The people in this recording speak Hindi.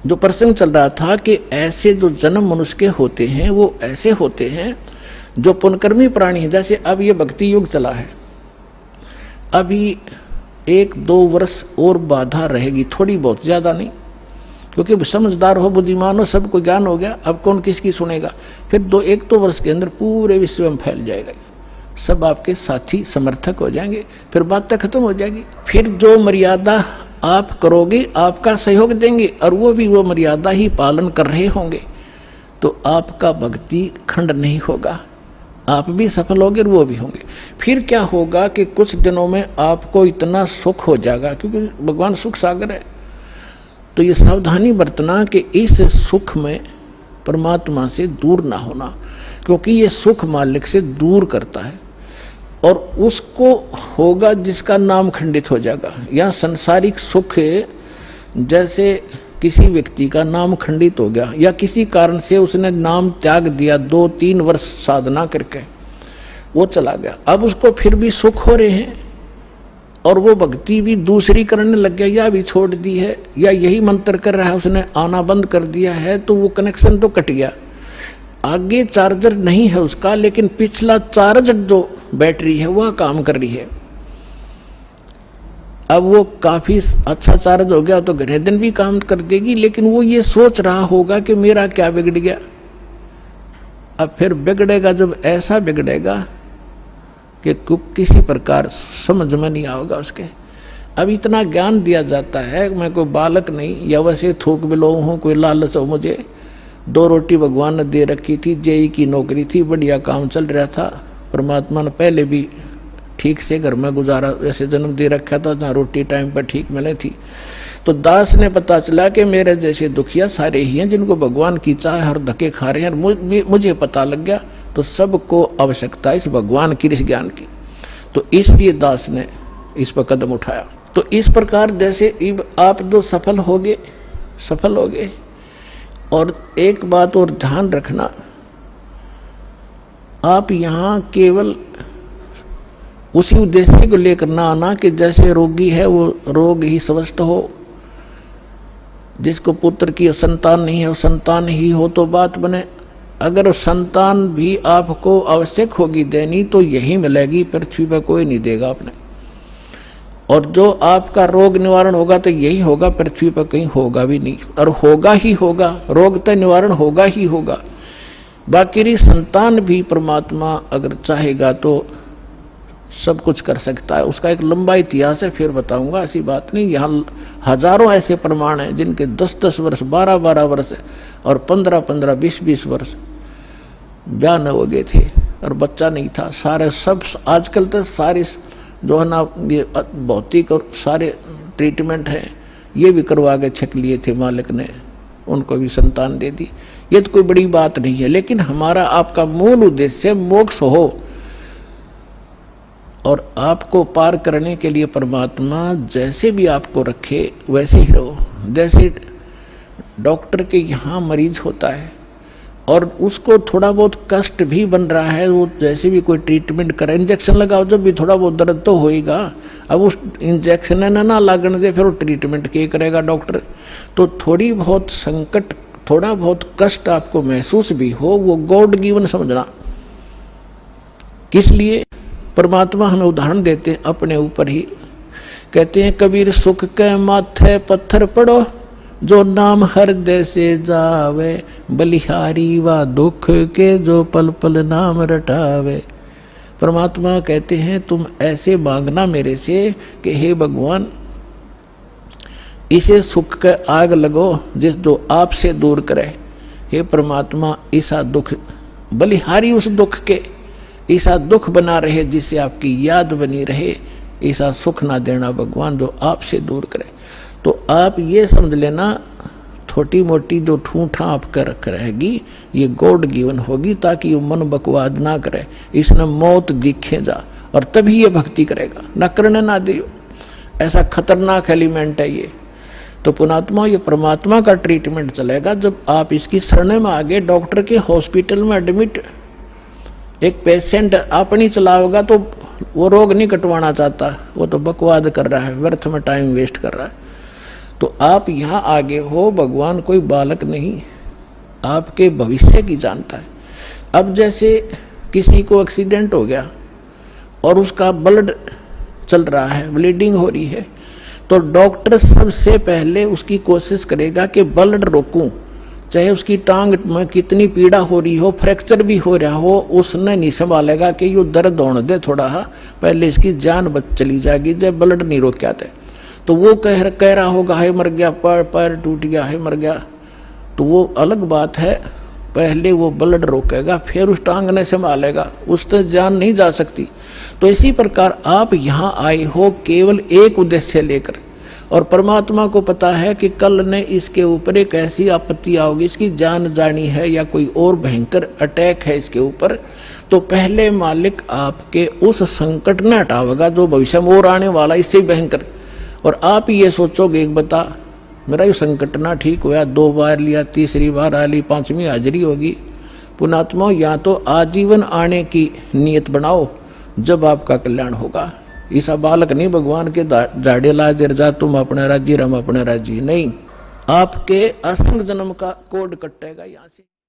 जो प्रसंग चल रहा था कि ऐसे जो जन्म मनुष्य के होते हैं वो ऐसे होते हैं जो पुनकर्मी प्राणी है। जैसे अब ये भक्ति युग चला है, अभी 1-2 वर्ष और बाधा रहेगी, थोड़ी बहुत, ज्यादा नहीं, क्योंकि समझदार हो, बुद्धिमान हो, सबको ज्ञान हो गया, अब कौन किसकी सुनेगा। फिर 1-2 वर्ष के अंदर पूरे विश्व में फैल जाएगा, सब आपके साथी समर्थक हो जाएंगे, फिर बात तक खत्म हो जाएगी। फिर जो मर्यादा आप करोगे आपका सहयोग देंगे और वो भी वो मर्यादा ही पालन कर रहे होंगे, तो आपका भक्ति खंड नहीं होगा, आप भी सफल होंगे और वो भी होंगे। फिर क्या होगा कि कुछ दिनों में आपको इतना सुख हो जाएगा, क्योंकि भगवान सुख सागर है। तो ये सावधानी बरतना कि इस सुख में परमात्मा से दूर ना होना, क्योंकि ये सुख मालिक से दूर करता है और उसको होगा जिसका नाम खंडित हो जाएगा। या सांसारिक सुख, जैसे किसी व्यक्ति का नाम खंडित हो गया या किसी कारण से उसने नाम त्याग दिया, 2-3 वर्ष साधना करके वो चला गया, अब उसको फिर भी सुख हो रहे हैं और वो भक्ति भी दूसरी करने लग गया, या भी छोड़ दी है या यही मंत्र कर रहा है, उसने आना बंद कर दिया है, तो वो कनेक्शन तो कट गया। आगे चार्जर नहीं है उसका, लेकिन पिछला चार्ज जो बैटरी है वह काम कर रही है। अब वो काफी अच्छा चार्ज हो गया तो घरे दिन भी काम कर देगी, लेकिन वो ये सोच रहा होगा कि मेरा क्या बिगड़ गया। अब फिर बिगड़ेगा, जब ऐसा बिगड़ेगा कि किसी प्रकार समझ में नहीं आएगा उसके। अब इतना ज्ञान दिया जाता है, मैं कोई बालक नहीं या वैसे थूक बिलो हूं, कोई लालच हो मुझे, 2 रोटी भगवान ने दे रखी थी, जेई की नौकरी थी, बढ़िया काम चल रहा था, परमात्मा ने पहले भी ठीक से घर में गुजारा ऐसे जन्म दे रखा था जहां रोटी टाइम पर ठीक मिले थी। तो दास ने पता चला कि मेरे जैसे दुखिया सारे ही हैं जिनको भगवान की चाह हर धक्के खा रहे हैं, मुझे पता लग गया, तो सबको आवश्यकता इस भगवान की, इस ज्ञान की। तो इसलिए दास ने इस पर कदम उठाया। तो इस प्रकार जैसे आप जो सफल होगे। और एक बात और ध्यान रखना, आप यहां केवल उसी उद्देश्य को लेकर ना आना कि जैसे रोगी है वो रोग ही स्वस्थ हो, जिसको पुत्र की संतान नहीं है वो संतान ही हो तो बात बने। अगर संतान भी आपको आवश्यक होगी देनी तो यही मिलेगी, पृथ्वी पर कोई नहीं देगा आपने। और जो आपका रोग निवारण होगा तो यही होगा, पृथ्वी पर कहीं होगा भी नहीं, और होगा ही होगा, रोग तो निवारण होगा ही होगा। बाकी संतान भी परमात्मा अगर चाहेगा तो सब कुछ कर सकता है। उसका एक लंबा इतिहास है, फिर बताऊंगा, ऐसी बात नहीं। यहां हजारों ऐसे प्रमाण हैं जिनके 10-10 वर्ष, 12-12 वर्ष और 15-15, 20-20 वर्ष ब्याह न हो गए थे और बच्चा नहीं था। सारे सब आजकल तो सारे जो है ना भौतिक और सारे ट्रीटमेंट हैं, ये भी करवा के छक लिए थे मालिक ने, उनको भी संतान दे दी। ये तो कोई बड़ी बात नहीं है, लेकिन हमारा आपका मूल उद्देश्य मोक्ष हो और आपको पार करने के लिए परमात्मा जैसे भी आपको रखे वैसे ही रहो। जैसे डॉक्टर के यहाँ मरीज होता है और उसको थोड़ा बहुत कष्ट भी बन रहा है, वो जैसे भी कोई ट्रीटमेंट करे, इंजेक्शन लगाओ, जब भी थोड़ा बहुत दर्द तो होएगा। अब उस इंजेक्शन ना लगने दे, फिर वो ट्रीटमेंट क्या करेगा डॉक्टर। तो थोड़ी बहुत संकट, थोड़ा बहुत कष्ट आपको महसूस भी हो, वो गॉड गिवन समझना। किस लिए परमात्मा हमें उदाहरण देते हैं अपने ऊपर ही। कहते हैं कबीर सुख के माथे पत्थर पड़ो, जो नाम हृदय से जावे, बलिहारी व दुख के जो पल पल नाम रटावे। परमात्मा कहते हैं तुम ऐसे मांगना मेरे से कि हे भगवान, इसे सुख के आग लगो जिस जो आपसे दूर करे। हे परमात्मा, ऐसा दुख बलिहारी उस दुख के, ऐसा दुख बना रहे जिससे आपकी याद बनी रहे, ऐसा सुख ना देना भगवान जो आपसे दूर करे। तो आप ये समझ लेना, छोटी मोटी जो ठूठा आपका रख रहेगी ये गॉड गिवन होगी, ताकि वो मन बकवाद ना करे, इसने मौत दिखे जा, और तभी ये भक्ति करेगा, न करने ना दियो। ऐसा खतरनाक एलिमेंट है ये। तो पुणात्मा, ये परमात्मा का ट्रीटमेंट चलेगा जब आप इसकी शरण में आगे। डॉक्टर के हॉस्पिटल में एडमिट एक पेशेंट अपनी चलाओगा तो वो रोग नहीं कटवाना चाहता, वो तो बकवाद कर रहा है, व्यर्थ में टाइम वेस्ट कर रहा है। तो आप यहां आगे हो, भगवान कोई बालक नहीं, आपके भविष्य की जानता है। अब जैसे किसी को एक्सीडेंट हो गया और उसका ब्लड चल रहा है, ब्लीडिंग हो रही है, तो डॉक्टर सबसे पहले उसकी कोशिश करेगा कि ब्लड रोकूं, चाहे उसकी टांग में कितनी पीड़ा हो रही हो, फ्रैक्चर भी हो रहा हो, उसने नहीं संभालेगा कि यो दर्द होने दे थोड़ा, पहले इसकी जान बच चली जाएगी जब ब्लड नहीं रोका थे। तो वो कह रहा होगा है मर गया, पैर टूट गया है मर गया, तो वो अलग बात है, पहले वो ब्लड रोकेगा फिर उस टांग ने संभालेगा, उससे जान नहीं जा सकती। तो इसी प्रकार आप यहां आए हो केवल एक उद्देश्य लेकर, और परमात्मा को पता है कि कल ने इसके ऊपर एक ऐसी आपत्ति आओगी, इसकी जान जानी है या कोई और भयंकर अटैक है इसके ऊपर, तो पहले मालिक आपके उस संकट न हटावेगा जो भविष्य में और आने वाला इससे भयंकर। और आप ये सोचोगे एक बता मेरा ये संकट ना ठीक हुआ, 2 बार लिया, तीसरी बार आ ली, 5वीं हाजिरी होगी। पुणात्मा या तो आजीवन आने की नियत बनाओ जब आपका कल्याण होगा। ऐसा बालक नहीं भगवान के झाड़े ला देर जा तुम अपने राज्य रम अपने राज्य, नहीं, आपके असंग जन्म का कोड कटेगा यहां से।